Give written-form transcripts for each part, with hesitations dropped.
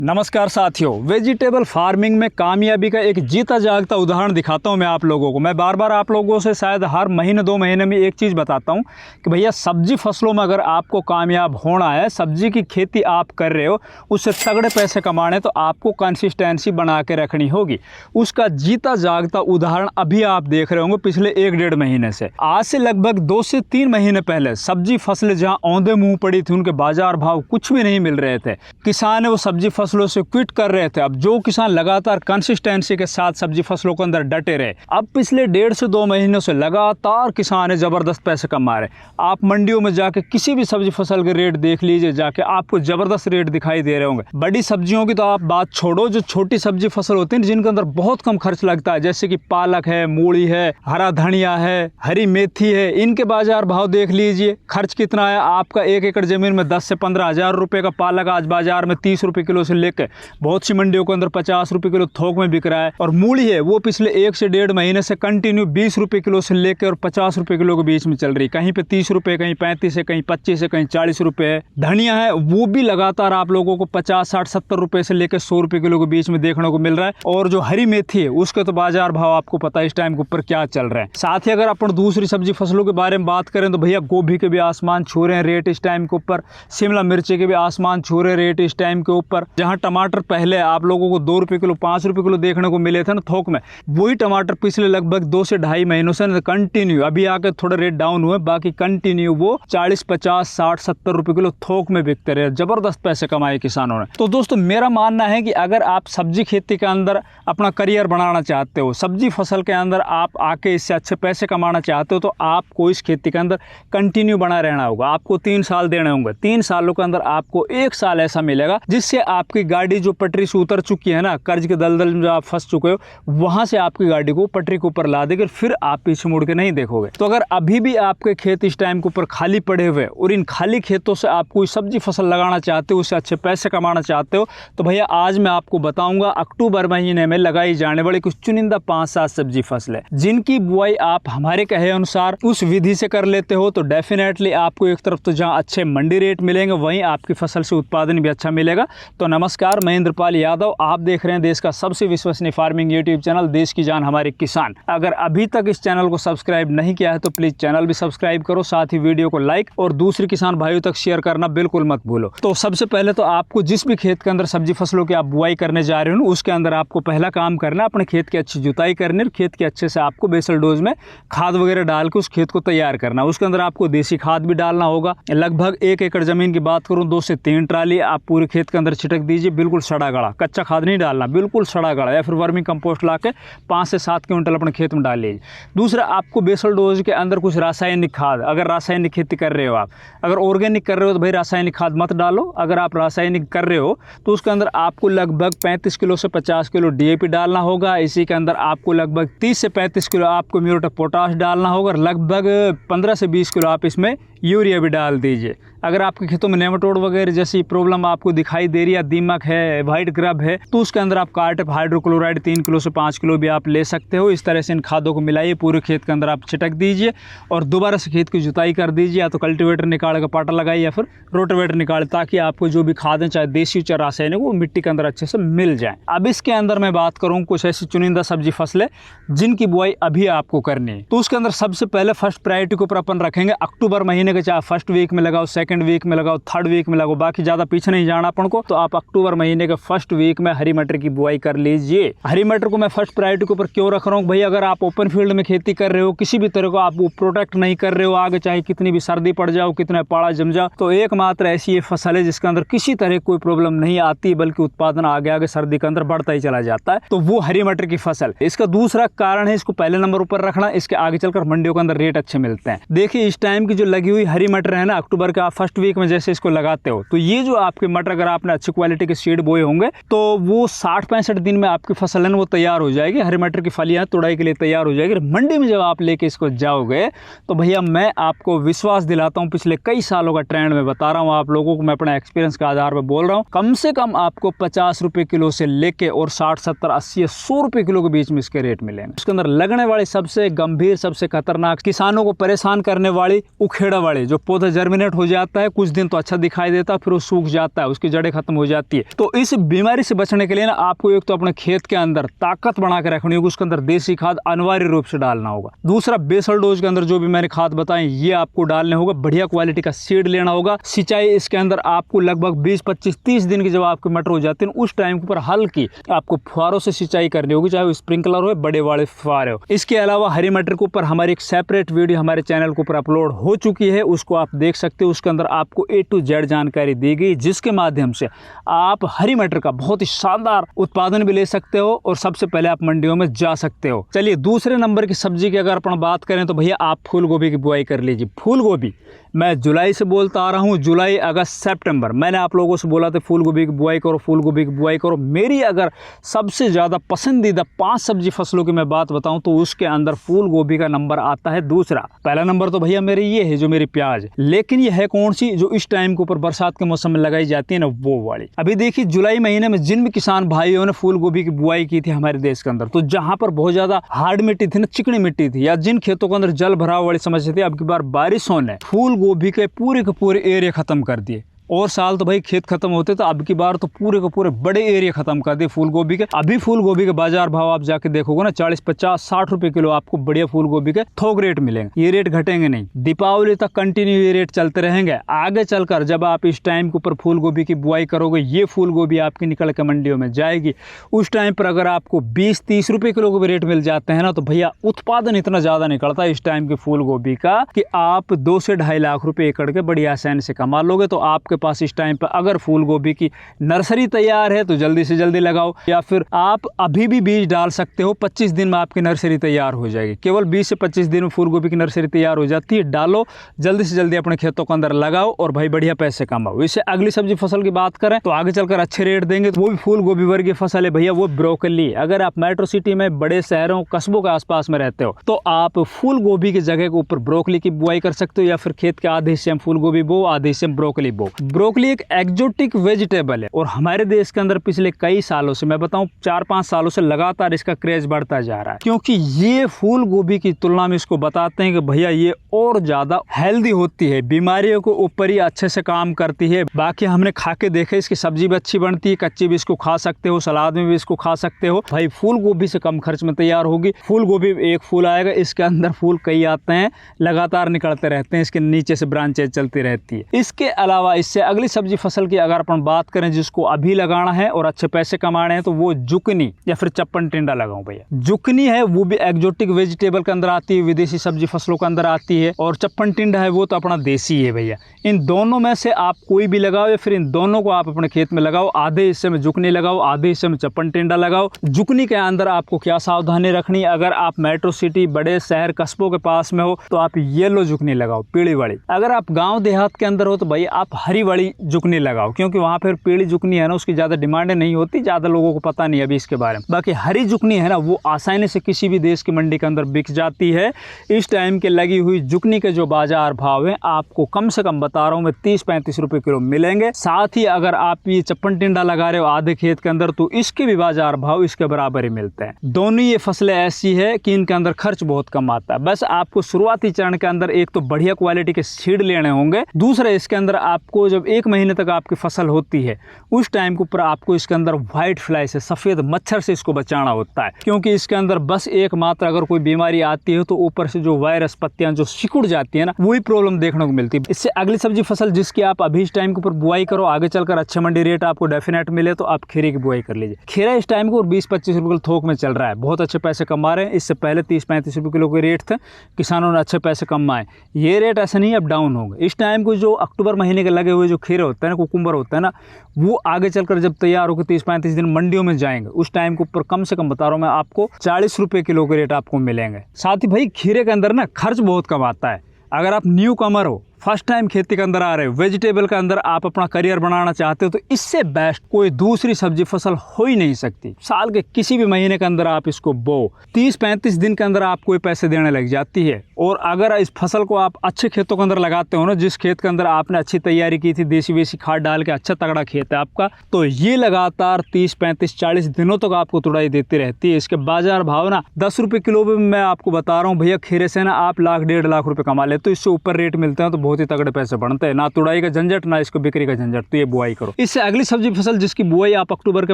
नमस्कार साथियों, vegetable farming में कामयाबी का एक जीता जागता उदाहरण दिखाता हूं मैं आप लोगों को। मैं बार बार आप लोगों से शायद हर महीने 2 महीने में एक चीज़ बताता हूं कि भैया सब्जी फसलों में अगर आपको कामयाब होना है, सब्जी की खेती आप कर रहे हो, उससे तगड़े पैसे कमाने तो आपको कंसिस्टेंसी बना के रखनी होगी। उसका जीता जागता उदाहरण अभी आप देख रहे होंगे पिछले 1-1.5 महीने से। आज से लगभग 2 से 3 महीने पहले सब्जी फसलें जहाँ औंधे मुँह पड़ी थी, उनके बाजार भाव कुछ भी नहीं मिल रहे थे, किसान वो सब्जी फसलों से क्विट कर रहे थे। अब जो किसान लगातार कंसिस्टेंसी के साथ सब्जी फसलों के अंदर डटे रहे, अब पिछले 1.5 से 2 महीनों से लगातार किसान जबरदस्त पैसे कमा रहे। आप मंडियों में जाके किसी भी सब्जी फसल के रेट देख लीजिए, जाके आपको जबरदस्त रेट दिखाई दे रहे होंगे। बड़ी सब्जियों की तो आप बात छोड़ो, जो छोटी सब्जी फसल होती है जिनके अंदर बहुत कम खर्च लगता है, जैसे कि पालक है, मूली है, हरा धनिया है, हरी मेथी है, इनके बाजार भाव देख लीजिए। खर्च कितना है आपका? 1 एकड़ जमीन में 10 से 15 हज़ार रुपए का पालक आज बाजार में 30 रुपए किलो से लेकर बहुत सी मंडियों के अंदर 50 रुपए किलो थोक में बिक रहा है। और मूली है वो पिछले 1 से 1.5 महीने से कंटिन्यू 20 रुपए किलो से लेकर और 50 रुपए किलो के बीच में चल रही, कहीं पे 30 रुपए, कहीं 35 है, कहीं 25 है, कहीं 40 रुपए है। धनिया है वो भी लगातार आप लोगों को 50, 60, 70 रुपए से लेकर 100 रुपए किलो के बीच में देखने को मिल रहा है। और जो हरी मेथी है उसका तो बाजार भाव आपको पता है इस टाइम के ऊपर क्या चल रहा है। साथ ही अगर अपन दूसरी सब्जी फसलों के बारे में बात करें तो भैया गोभी के भी आसमान छू रहे हैं रेट इस टाइम के ऊपर, शिमला मिर्ची के भी आसमान छू रहे रेट इस टाइम के ऊपर। जहां टमाटर पहले आप लोगों को 2 रुपए किलो, 5 रुपए किलो देखने को मिले थे ना थोक में, वही टमाटर पिछले लगभग 2 से 2.5 महीनों से कंटिन्यू, अभी आके थोड़ा रेट डाउन हुए, बाकी कंटिन्यू वो 40, 50, 60, 70 रुपए किलो थोक में बिकते रहे। जबरदस्त पैसे कमाए किसानों ने। तो दोस्तों मेरा मानना है कि अगर आप सब्जी खेती के अंदर अपना करियर बनाना चाहते हो, सब्जी फसल के अंदर आप आके इससे अच्छे पैसे कमाना चाहते हो, तो आपको इस खेती के अंदर कंटिन्यू बना रहना होगा। आपको 3 साल देने होंगे। 3 सालों के अंदर आपको 1 साल ऐसा मिलेगा जिससे आपकी गाड़ी जो पटरी से उतर चुकी है ना, कर्ज के दलदल में जो आप फंस चुके हो, वहां से आपकी गाड़ी को पटरी के ऊपर ला देगी, फिर आप पीछे मुड़ के नहीं देखोगे। तो अगर अभी भी आपके खेत इस टाइम के ऊपर खाली पड़े हुए और इन खाली खेतों से आप कोई सब्जी फसल लगाना चाहते हो, उससे अच्छे पैसे कमाना चाहते हो, तो भैया आज मैं आपको बताऊंगा अक्टूबर महीने में लगाई जाने वाली कुछ चुनिंदा 5-7 सब्जी फसलें, जिनकी बुआई आप हमारे कहे अनुसार उस विधि से कर लेते हो तो डेफिनेटली आपको एक तरफ तो जहां अच्छे मंडी रेट मिलेंगे, वहीं आपकी फसल से उत्पादन भी अच्छा मिलेगा। तो नमस्कार, मैं इंद्रपाल यादव, आप देख रहे हैं देश का सबसे विश्वसनीय फार्मिंग यूट्यूब चैनल देश की जान हमारे किसान। अगर अभी तक इस चैनल को सब्सक्राइब नहीं किया है तो प्लीज चैनल भी सब्सक्राइब करो, साथ ही वीडियो को लाइक और दूसरे किसान भाइयों तक शेयर करना बिल्कुल मत भूलो। तो सबसे पहले तो आपको जिस भी खेत के अंदर सब्जी फसलों की आप बुआई करने जा रहे हो, उसके अंदर आपको पहला काम करना, अपने खेत की अच्छी जुताई करनी, खेत के अच्छे से आपको बेसल डोज में खाद वगैरह डाल के उस खेत को तैयार करना। उसके अंदर आपको देसी खाद भी डालना होगा। लगभग 1 एकड़ जमीन की बात करूं, 2 से 3 ट्राली आप पूरे खेत के अंदर छिटक दीजिए। बिल्कुल सड़ा गड़ा, कच्चा खाद नहीं डालना, बिल्कुल सड़ा गड़ा, या फिर वर्मी कंपोस्ट ला के 5 से 7 क्विंटल अपने खेत में डाल लीजिए। दूसरा, आपको बेसल डोज के अंदर कुछ रासायनिक खाद, अगर रासायनिक खेती कर रहे हो आप, अगर ऑर्गेनिक कर रहे हो तो भाई रासायनिक खाद मत डालो। अगर आप रासायनिक कर रहे हो तो उसके अंदर आपको लगभग 35 किलो से 50 किलो DAP डालना होगा। इसी के अंदर आपको लगभग 30 से 35 किलो आपको म्यूरेट ऑफ पोटाश डालना होगा। लगभग 15 से 20 किलो आप इसमें यूरिया भी डाल दीजिए। अगर आपके खेतों में नेमाटोड वगैरह जैसी प्रॉब्लम आपको दिखाई दे रही है, दीमक है, व्हाइट ग्रब है, तो उसके अंदर आप कार्ट हाइड्रोक्लोराइड 3 किलो से 5 किलो भी आप ले सकते हो। इस तरह से इन खादों को मिलाइए, पूरे खेत के अंदर आप छिटक दीजिए और दोबारा से खेत की जुताई कर दीजिए। या तो कल्टीवेटर निकाल कर पाटा लगाइए या फिर रोटावेटर निकाल, ताकि आपको जो भी खाद है, चाहे देसी चाहे रासायनिक, वो मिट्टी के अंदर अच्छे से मिल जाए। अब इसके अंदर मैं बात करूँ कुछ ऐसी चुनिंदा सब्जी फसलें जिनकी बुआई अभी आपको करनी है। तो उसके अंदर सबसे पहले फर्स्ट प्रायोरिटी के ऊपर अपन रखेंगे अक्टूबर महीने के, चाहे फर्स्ट वीक में लगाओ, सेकंड वीक में लगाओ, थर्ड वीक में लगाओ, बाकी ज्यादा पीछे नहीं जाना अपन को। तो आप अक्टूबर महीने के फर्स्ट वीक में हरी मटर की बुआई कर लीजिए। हरी मटर को मैं फर्स्ट प्रायोरिटी के ऊपर क्यों रख रहा हूँ भाई? अगर आप ओपन फील्ड में खेती कर रहे हो, किसी भी तरह को आप वो प्रोटेक्ट नहीं कर रहे हो, आगे चाहे कितनी भी सर्दी पड़ जाओ, कितना पाला जम जाओ, तो एकमात्र ऐसी ये फसल है जिसके अंदर किसी तरह कोई प्रॉब्लम नहीं आती, बल्कि उत्पादन आगे आगे सर्दी के अंदर बढ़ता ही चला जाता है। तो वो हरी मटर की फसल। इसका दूसरा कारण है इसको पहले नंबर ऊपर रखना, इसके आगे चलकर मंडियों के अंदर रेट अच्छे मिलते हैं। देखिए इस टाइम की जो लगी हुई हरी मटर है ना, अक्टूबर का फर्स्ट वीक में जैसे इसको लगाते हो, तो ये जो आपके मटर अगर आपने अच्छी क्वालिटी के सीड बोए होंगे तो वो 60-65 दिन में आपकी फसल है ना वो तैयार हो जाएगी। हरी मटर की फलियां तुड़ाई के लिए तैयार हो जाएगी। मंडी में जब आप लेके इसको जाओगे तो भैया मैं आपको विश्वास दिलाता हूं, पिछले कई सालों का ट्रेंड में बता रहा हूं आप लोगों को, मैं अपने एक्सपीरियंस के आधार पर बोल रहा हूं, कम से कम आपको 50 रुपए किलो से लेके और 60, 70, 80, 100 रुपए किलो के बीच में इसके रेट मिलेंगे। उसके अंदर लगने वाली सबसे गंभीर, सबसे खतरनाक, किसानों को परेशान करने वाली, उखेड़ा वाली जो पौधे जर्मिनेट हो जाते बढ़ता है, कुछ दिन तो अच्छा दिखाई देता है, फिर वो सूख जाता है, उसकी जड़ें खत्म हो जाती है। तो इस बीमारी से बचने के लिए ना आपको एक तो अपने खेत के अंदर ताकत बना के रखनी होगी, उसके अंदर देसी खाद अनिवार्य रूप से डालना होगा। दूसरा, बेसल डोज के अंदर जो भी मैंने खाद बताए ये आपको डालने होगा। बढ़िया क्वालिटी का सीड लेना होगा। सिंचाई इसके अंदर आपको लगभग 20, 25, 30 दिन की जब आपकी मटर हो जाती है उस टाइम के ऊपर हल्की आपको फुहारों से सिंचाई करनी होगी, चाहे वो स्प्रिंकलर हो, बड़े वाले फुहारे हो। इसके अलावा हरी मटर के ऊपर हमारी एक सेपरेट वीडियो हमारे चैनल के ऊपर अपलोड हो चुकी है, उसको आप देख सकते हो। उसके अंदर आपको A to Z जानकारी दी गई, जिसके माध्यम से आप हरी मटर का बहुत ही शानदार उत्पादन भी ले सकते हो और सबसे पहले आप मंडियों में जा सकते हो। चलिए, दूसरे नंबर की सब्जी की अगर अपन बात करें तो भैया आप फूल गोभी की बुआई कर लीजिए। फूल गोभी मैं जुलाई से बोलता आ रहा हूँ, जुलाई, अगस्त, सितंबर मैंने आप लोगों से बोला था फूल गोभी की बुआई करो, फूल गोभी की बुआई करो। मेरी अगर सबसे ज़्यादा पसंदीदा 5 सब्जी फसलों की मैं बात बताऊं तो उसके अंदर फूल गोभी का नंबर आता है दूसरा। पहला नंबर तो भैया मेरी ये है जो मेरी प्याज, लेकिन ये है कौन सी, जो इस टाइम के ऊपर बरसात के मौसम में लगाई जाती है ना, वो वाली। अभी देखिए जुलाई महीने में जिन भी किसान भाइयों ने फूल गोभी की बुआई की थी हमारे देश के अंदर, तो जहां पर बहुत ज्यादा हार्ड मिट्टी थी ना, चिकनी मिट्टी थी, या जिन खेतों के अंदर जल भराव वाली समस्या थी, अब की बार बारिशों ने फूल गोभी के पूरे एरिया खत्म कर दिए। और साल तो भाई खेत खत्म होते, तो अब की बार तो पूरे के पूरे बड़े एरिया खत्म कर दिए फूल गोभी के। अभी फूल गोभी के बाजार भाव आप जाके देखोगे ना, 40, 50, 60 रुपए किलो आपको बढ़िया फूल गोभी के थोक रेट मिलेंगे। ये रेट घटेंगे नहीं, दीपावली तक कंटिन्यू ये रेट चलते रहेंगे। आगे चलकर जब आप इस टाइम के ऊपर फूल गोभी की बुआई करोगे, ये फूल गोभी आपकी निकल के मंडियों में जाएगी, उस टाइम पर अगर आपको 20-30 रुपए किलो के भी रेट मिल जाते हैं ना, तो भैया उत्पादन इतना ज्यादा निकलता है इस टाइम के फूल गोभी का कि आप 2 से 2.5 लाख रुपए एकड़ के बड़ी आसानी से कमा लोगे। तो आपके पास इस टाइम पर अगर फूल गोभी की नर्सरी तैयार है तो जल्दी से जल्दी लगाओ, या फिर आप अभी भी बीज डाल सकते हो। 25 दिन में आपकी नर्सरी तैयार हो जाएगी। केवल 20 से 25 दिन में फूल गोभी की नर्सरी तैयार हो जाती है। डालो, जल्दी से जल्दी अपने खेतों के अंदर लगाओ और भाई बढ़िया पैसे कमाओ। इससे अगली सब्जी फसल की बात करें तो आगे चलकर अच्छे रेट देंगे, तो वो भी फूल गोभी वर्गीय फसल है भैया, वो ब्रोकली। अगर आप मेट्रो सिटी में, बड़े शहरों, कस्बों के आसपास में रहते हो तो आप फूल गोभी की जगह के ऊपर ब्रोकली की बुआई कर सकते हो, या फिर खेत के आधे हिस्से में फूल गोभी बो, आधे हिस्से में ब्रोकली बो। ब्रोकली एक एक्जोटिक वेजिटेबल है और हमारे देश के अंदर पिछले कई सालों से, मैं बताऊं 4-5 सालों से लगातार इसका क्रेज बढ़ता जा रहा है, क्योंकि ये फूल गोभी की तुलना में इसको बताते हैं कि भैया ये और ज्यादा हेल्दी होती है, बीमारियों के ऊपर ही अच्छे से काम करती है। बाकी हमने खा के देखे, इसकी सब्जी भी अच्छी बनती है, कच्ची भी इसको खा सकते हो, सलाद में भी इसको खा सकते हो। भाई फूल गोभी से कम खर्च में तैयार होगी। फूल गोभी एक फूल आएगा, इसके अंदर फूल कई आते हैं, लगातार निकलते रहते हैं, इसके नीचे से ब्रांचेज चलती रहती है। इसके अलावा इससे अगली सब्जी फसल की अगर अपन बात करें जिसको अभी लगाना है और अच्छे पैसे कमाने हैं, तो वो जुकनी या फिर चप्पन टिंडा लगाओ भैया। जुकनी है वो भी एक्जोटिक वेजिटेबल के अंदर आती है, विदेशी सब्जी फसलों के अंदर आती है, और चप्पन टिंडा है वो तो अपना देसी है भैया। इन दोनों में से आप कोई भी लगाओ, या फिर इन दोनों को आप अपने खेत में लगाओ। आधे हिस्से में जुकनी लगाओ, आधे हिस्से में चप्पन टिंडा लगाओ। जुकनी के अंदर आपको क्या सावधानी रखनी, अगर आप मेट्रो सिटी, बड़े शहर, कस्बों के पास में हो तो आप येलो जुकनी लगाओ, पीली वाली। अगर आप गाँव देहात के अंदर हो तो भाई आप हरी वाली जुकनी लगाओ, क्योंकि वहाँ पर पीली जुकनी है ना, उसकी ज़्यादा डिमांड नहीं होती, ज़्यादा लोगों को पता नहीं अभी इसके बारे में। बाकी हरी जुकनी है ना, वो आसानी से किसी भी देश की मंडी के अंदर बिक जाती है। इस टाइम के लगी हुई जुकनी के जो बाजार भाव है आपको कम से कम बता रहा हूँ मैं 30-35 रुपए किलो मिलेंगे। साथ ही अगर आप ये चप्पन टिंडा लगा रहे हो आधे खेत के अंदर, तो इसके भी बाजार भाव इसके बराबर ही मिलते हैं। दोनों ये फसलें ऐसी है कि इनके अंदर खर्च बहुत कम आता है। बस आपको शुरुआती चरण के अंदर एक तो बढ़िया क्वालिटी के सीड लेने होंगे, दूसरा इसके अंदर आपको जब 1 महीने तक आपकी फसल होती है उस टाइम के ऊपर आपको इसके अंदर व्हाइट फ्लाई से, सफेद मच्छर से इसको बचाना होता है, क्योंकि इसके अंदर बस एकमात्र अगर कोई बीमारी आती है तो ऊपर से जो वायरस पत्तियां जो सिकुड़ जाती है ना, वही प्रॉब्लम देखने को मिलती है। इससे अगली सब्जी फसल जिसकी आप अभी इस टाइम के ऊपर बुआई करो, आगे चलकर अच्छे मंडी रेट आपको डेफिनेट मिले, तो आप खीरे की बुआई कर लीजिए। खीरा इस टाइम को 20-25 रुपए थोक में चल रहा है, बहुत अच्छे पैसे कमा रहे हैं। इससे पहले 30-35 रुपए किलो के रेट थे, किसानों ने अच्छे पैसे कमाए। ये रेट ऐसे नहीं अब डाउन होंगे। इस टाइम को जो अक्टूबर महीने के लगे हुए जो खीरे होते हैं ना, कुकुम्बर होता है ना, वो आगे चलकर जब तैयार होकर 30-35 दिन मंडियों में जाएंगे, उस टाइम के ऊपर कम से कम बता रहा हूँ मैं आपको 40 रुपए किलो के रेट आपको मिलेंगे। साथ ही भाई खीरे के अंदर ना खर्च बहुत कम आता है। अगर आप न्यू कमर हो, फर्स्ट टाइम खेती के अंदर आ रहे हो, वेजिटेबल के अंदर आप अपना करियर बनाना चाहते हो, तो इससे बेस्ट कोई दूसरी सब्जी फसल हो ही नहीं सकती। साल के किसी भी महीने के अंदर आप इसको बो, 30-35 दिन के अंदर आपको पैसे देने लग जाती है। और अगर इस फसल को आप अच्छे खेतों के अंदर लगाते हो ना, जिस खेत के अंदर आपने अच्छी तैयारी की थी, देसी वेसी खाद डाल के अच्छा तगड़ा खेत है आपका, तो ये लगातार 30-35-40 दिनों तक आपको तुड़ाई देती रहती है। इसके बाजार भाव ना 10 रुपए किलो में मैं आपको बता रहा हूँ भैया, खीरे से ना आप 1-1.5 लाख रुपए कमा लेते हो। इससे ऊपर रेट मिलते हैं तो बहुत ही तगड़े पैसे बनते हैं, ना तुड़ाई का झंझट ना इसको बिक्री का झंझट। तो ये बुआई करो। इससे अगली सब्जी फसल जिसकी बुआई आप अक्टूबर के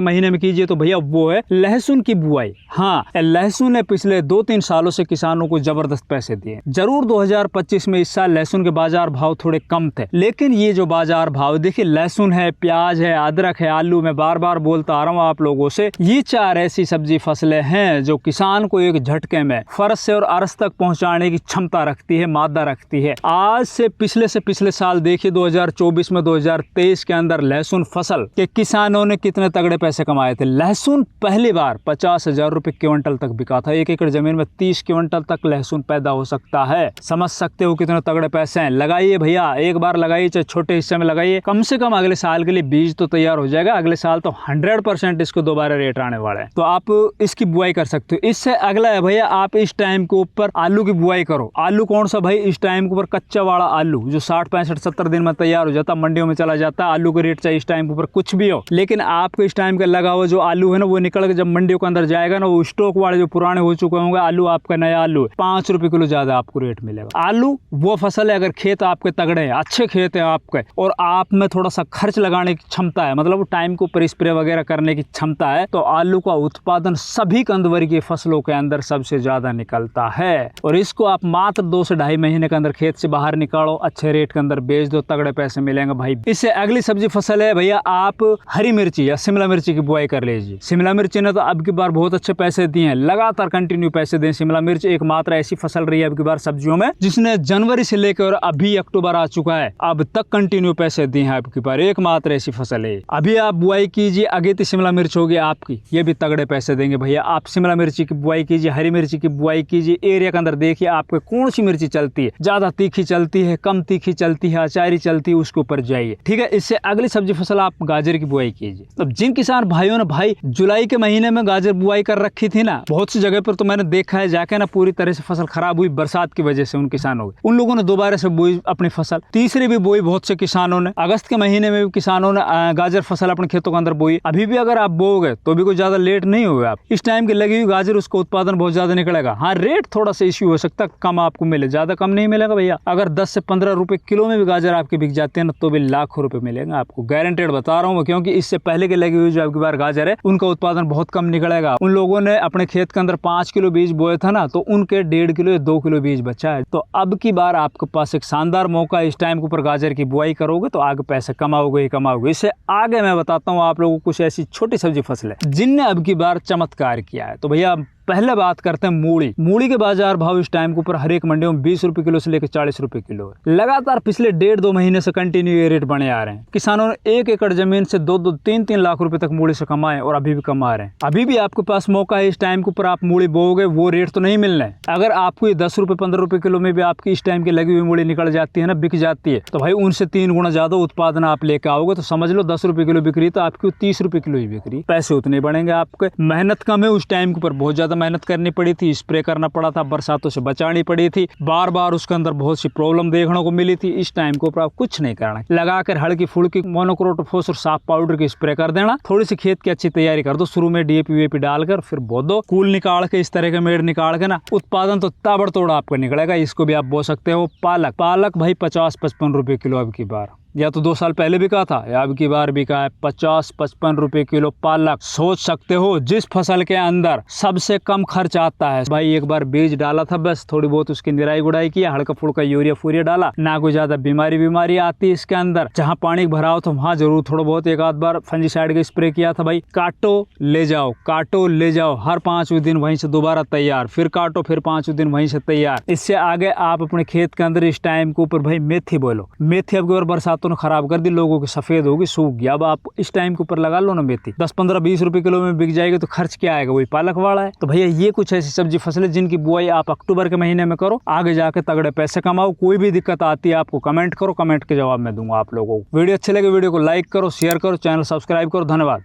महीने में कीजिए तो भैया वो है लहसुन की बुआई। हाँ, लहसुन ने पिछले 2-3 सालों से किसानों को जबरदस्त पैसे दिए। जरूर 2025 में इस साल लहसुन के बाजार भाव थोड़े कम थे, लेकिन ये जो बाजार भाव देखिए, लहसुन है, प्याज है, अदरक है, आलू, मैं बार बार बोलता आ रहा हूँ आप लोगों से, ये 4 ऐसी सब्जी फसलें हैं जो किसान को एक झटके में फर्श से और अरस तक पहुंचाने की क्षमता रखती है, मादा रखती है। आज से पिछले साल देखिए 2024 में 2023 के अंदर लहसुन फसल के किसानों ने कितने तगड़े पैसे कमाए थे। लहसुन पहली बार 50,000 रुपए क्विंटल तक बिका था। 1 एकड़ जमीन में 30 क्विंटल तक लहसुन पैदा हो सकता है। समझ सकते हो कितने तगड़े पैसे हैं। लगाइए भैया, एक बार लगाइए, चाहे छोटे हिस्से में लगाइए, कम से कम अगले साल के लिए बीज तो तैयार हो जाएगा। अगले साल तो 100% इसको दोबारा रेट आने वाला है, तो आप इसकी बुआई कर सकते हो। इससे अगला है भैया, आप इस टाइम के ऊपर आलू की बुआई करो। आलू कौन सा भाई? इस टाइम के ऊपर कच्चा वाला आलू जो 60, 65, 70 दिन में तैयार हो जाता, मंडियों में चला जाता है। आलू का रेट चाहे इस टाइम के ऊपर कुछ भी हो, लेकिन आपको इस टाइम का लगा हुआ जो आलू है ना, वो निकल के जब मंडियों के अंदर जाएगा ना, वो स्टॉक वाले जो पुराने हो चुके होंगे आलू, आपका नया आलू 5 रुपए किलो ज्यादा आपको रेट मिलेगा। आलू वो फसल है, अगर खेत आपके तगड़े हैं, अच्छे खेत है आपके, और आप में थोड़ा सा खर्च लगाने की क्षमता है, मतलब टाइम को पर स्प्रे वगैरह करने की क्षमता है, तो आलू का उत्पादन सभी कंदवर्गीय फसलों के अंदर सबसे ज्यादा निकलता है। और इसको आप मात्र 2 से 2.5 महीने के अंदर खेत से बाहर निकालो, अच्छे रेट के अंदर बेच दो, तगड़े पैसे मिलेंगे भाई। इससे अगली सब्जी फसल है भैया, आप हरी मिर्ची या शिमला मिर्ची की बुआई कर लीजिए। शिमला मिर्ची ने तो अब की बार बहुत अच्छे पैसे दिए हैं, लगातार कंटिन्यू पैसे दें। शिमला मिर्च एकमात्र ऐसी फसल रही है अब की बार सब्जियों में जिसने जनवरी से लेकर अभी अक्टूबर आ चुका है, अब तक कंटिन्यू पैसे दिए हैं। अब की बार एकमात्र ऐसी फसल है। अभी आप बुआई कीजिए, अगेती शिमला मिर्च होगी आपकी, ये भी तगड़े पैसे देंगे भैया। आप शिमला मिर्ची की बुआई कीजिए, हरी मिर्ची की बुआई कीजिए। एरिया के अंदर देखिए आपको कौन सी मिर्ची चलती है, ज्यादा तीखी चलती है, कम तीखी चलती है, अचारी चलती है, उसके ऊपर जाइए। ठीक है। इससे अगली सब्जी फसल आप गाजर की बुआई कीजिए। तो जिन किसान भाइयों ने भाई जुलाई के महीने में गाजर बुआई कर रखी थी ना, बहुत सी जगह पर तो मैंने देखा है जाके ना, पूरी तरह से फसल खराब हुई बरसात की वजह से उन किसानों की। उन लोगों ने दोबारा से बोई अपनी फसल, तीसरी भी बोई बहुत से किसानों ने। अगस्त के महीने में भी किसानों ने गाजर फसल अपने खेतों के अंदर बोई। अभी भी अगर आप बोओगे तो भी कोई ज्यादा लेट नहीं हुए आप। इस टाइम की लगी हुई गाजर, उसका उत्पादन बहुत ज्यादा निकलेगा। हाँ, रेट थोड़ा सा इश्यू हो सकता है, कम आपको मिले, ज्यादा कम नहीं मिलेगा भैया। अगर 10 से 15 रुपए किलो में भी गाजर आपके बिक जाते हैं ना, तो भी लाखों रुपए मिलेगा आपको, गारंटेड बता रहा हूँ। क्योंकि इससे पहले की लगी हुई जो आपकी बार गाजर है, उनका उत्पादन बहुत कम निकलेगा। उन लोगों ने अपने खेत के अंदर 5 किलो बीज बोए था ना, तो उनके 1.5 किलो या 2 किलो बीज बचा है। तो अब की बार आपके पास एक शानदार मौका है, इस टाइम के ऊपर गाजर की बुआई करोगे तो आगे पैसे कमाओगे ही कमाओगे। इससे आगे मैं बताता हूँ आप लोगों को कुछ ऐसी छोटी सब्जी फसलें जिनने अब की बार चमत्कार किया है। तो भैया पहले बात करते हैं मूली। मूली के बाजार भाव इस टाइम के ऊपर हर एक मंडियों में 20 रुपए किलो से लेकर 40 रुपए किलो है। लगातार पिछले 1.5-2 महीने से कंटिन्यू ये रेट बढ़े आ रहे हैं। किसानों ने 1 एकड़ जमीन से 2-2, 3-3 लाख रुपए तक मूली से कमाए और अभी भी कमा रहे हैं। अभी भी आपके पास मौका है, इस टाइम के ऊपर आप मूली बोओगे, वो रेट तो नहीं मिलना है। अगर आपको ये 10 रुपए 15 रुपए किलो में भी आपकी इस टाइम की लगी हुई मूली निकल जाती है ना, बिक जाती है, तो भाई उनसे 3 गुना ज्यादा उत्पादन आप लेकर आओगे। तो समझ लो 10 रुपए किलो बिक रही तो आपकी 30 रुपए किलो ही बिक रही, पैसे उतने बढ़ेंगे आपके। मेहनत कम है, उस टाइम के ऊपर बहुत ज्यादा मेहनत करनी पड़ी थी, स्प्रे करना पड़ा था, बरसातों से बचानी पड़ी थी, बार बार उसके अंदर बहुत सी प्रॉब्लम देखने को मिली थी। इस टाइम के ऊपर आप कुछ नहीं करना, लगाकर हल्की फुल्की मोनोक्रोटोफॉस और साफ पाउडर की स्प्रे कर देना। थोड़ी सी खेत की अच्छी तैयारी कर दो, शुरू में डीएपी वीएपी डालकर, फिर बो दो। कूल निकाल के इस तरह के मेड़ निकाल के ना, उत्पादन तो ताबड़तोड़ आपका निकलेगा। इसको भी आप बो सकते हो। पालक भाई 50-55 रुपए किलो अब की बार, या तो 2 साल पहले बिका था या अब की बार बिका है 50-55 रुपए किलो पालक। सोच सकते हो जिस फसल के अंदर सबसे कम खर्च आता है भाई, एक बार बीज डाला था, बस थोड़ी बहुत उसकी निराई गुड़ाई किया, हल्का फुल्का यूरिया फूरिया डाला, ना कोई ज्यादा बीमारी आती है इसके अंदर। जहाँ पानी भरा हो तो वहाँ जरूर थोड़ा बहुत एक आध बार फंजीसाइड का स्प्रे किया था भाई। काटो ले जाओ, काटो ले जाओ, हर 5वें दिन वहीं से दोबारा तैयार, फिर काटो, फिर 5वें दिन वहीं से तैयार। इससे आगे आप अपने खेत के अंदर इस टाइम के ऊपर भाई मेथी बोलो। मेथी अब बरसातों ने खराब कर दी, लोगों की सफेद होगी, सूख गया। अब आप इस टाइम के ऊपर लगा लो ना मेथी, 10-15-20 रुपए किलो में बिक जाएगी, तो खर्च क्या आएगा, वही पालक वाला है। तो भैया ये कुछ ऐसी सब्जी फसलें जिनकी बुआई आप अक्टूबर के महीने में करो, आगे जाके तगड़े पैसे कमाओ। कोई भी दिक्कत आती है आपको कमेंट करो, कमेंट के जवाब मैं दूंगा आप लोगों को। वीडियो अच्छे लगे वीडियो को लाइक करो, शेयर करो, चैनल सब्सक्राइब करो। धन्यवाद।